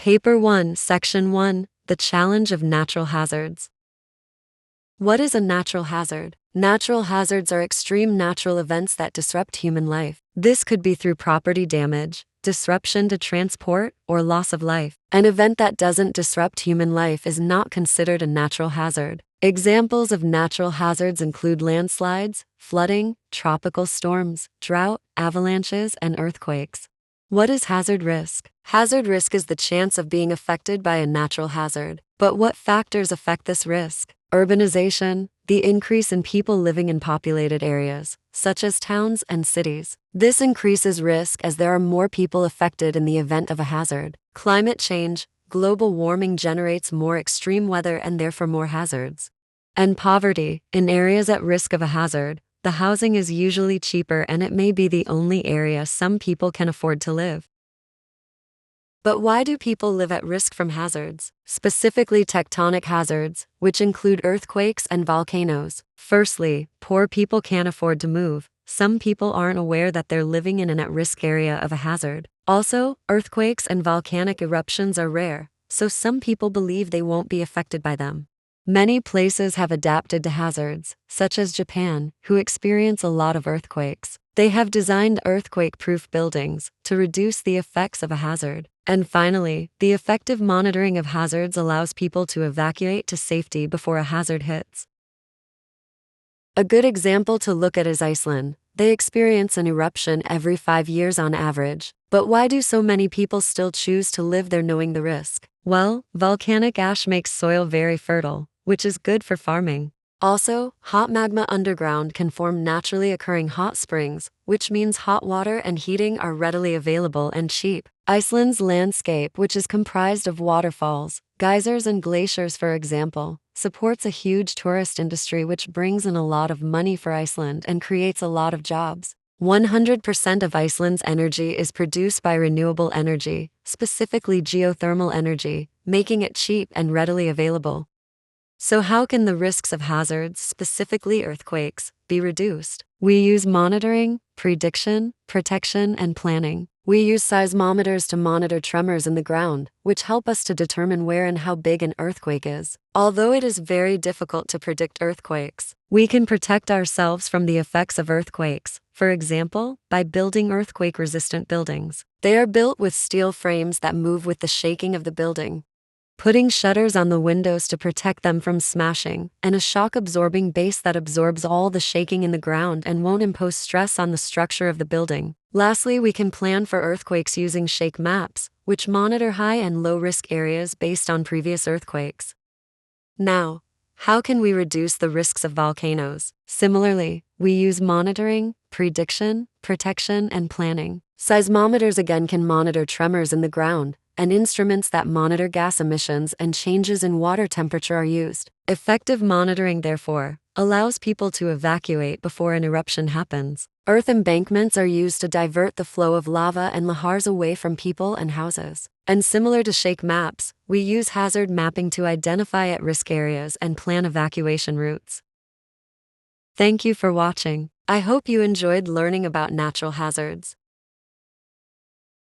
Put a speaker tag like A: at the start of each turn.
A: Paper 1, Section 1, The Challenge of Natural Hazards. What is a natural hazard? Natural hazards are extreme natural events that disrupt human life. This could be through property damage, disruption to transport, or loss of life. An event that doesn't disrupt human life is not considered a natural hazard. Examples of natural hazards include landslides, flooding, tropical storms, drought, avalanches, and earthquakes. What is hazard risk? Hazard risk is the chance of being affected by a natural hazard. But what factors affect this risk? Urbanization, the increase in people living in populated areas, such as towns and cities. This increases risk as there are more people affected in the event of a hazard. Climate change, global warming generates more extreme weather and therefore more hazards. And poverty, in areas at risk of a hazard, the housing is usually cheaper and it may be the only area some people can afford to live. But why do people live at risk from hazards? Specifically tectonic hazards, which include earthquakes and volcanoes. Firstly, poor people can't afford to move. Some people aren't aware that they're living in an at-risk area of a hazard. Also, earthquakes and volcanic eruptions are rare, so some people believe they won't be affected by them. Many places have adapted to hazards, such as Japan, who experience a lot of earthquakes. They have designed earthquake-proof buildings to reduce the effects of a hazard. And finally, the effective monitoring of hazards allows people to evacuate to safety before a hazard hits. A good example to look at is Iceland. They experience an eruption every 5 years on average. But why do so many people still choose to live there knowing the risk? Well, volcanic ash makes soil very fertile, which is good for farming. Also, hot magma underground can form naturally occurring hot springs, which means hot water and heating are readily available and cheap. Iceland's landscape, which is comprised of waterfalls, geysers and glaciers for example, supports a huge tourist industry which brings in a lot of money for Iceland and creates a lot of jobs. 100% of Iceland's energy is produced by renewable energy, specifically geothermal energy, making it cheap and readily available. So how can the risks of hazards, specifically earthquakes, be reduced? We use monitoring, prediction, protection, and planning. We use seismometers to monitor tremors in the ground, which help us to determine where and how big an earthquake is. Although it is very difficult to predict earthquakes, we can protect ourselves from the effects of earthquakes, for example, by building earthquake-resistant buildings. They are built with steel frames that move with the shaking of the building, putting shutters on the windows to protect them from smashing, and a shock-absorbing base that absorbs all the shaking in the ground and won't impose stress on the structure of the building. Lastly, we can plan for earthquakes using shake maps, which monitor high and low-risk areas based on previous earthquakes. Now, how can we reduce the risks of volcanoes? Similarly, we use monitoring, prediction, protection, and planning. Seismometers again can monitor tremors in the ground, and instruments that monitor gas emissions and changes in water temperature are used. Effective monitoring, therefore, allows people to evacuate before an eruption happens. Earth embankments are used to divert the flow of lava and lahars away from people and houses. And similar to shake maps, we use hazard mapping to identify at-risk areas and plan evacuation routes. Thank you for watching. I hope you enjoyed learning about natural hazards.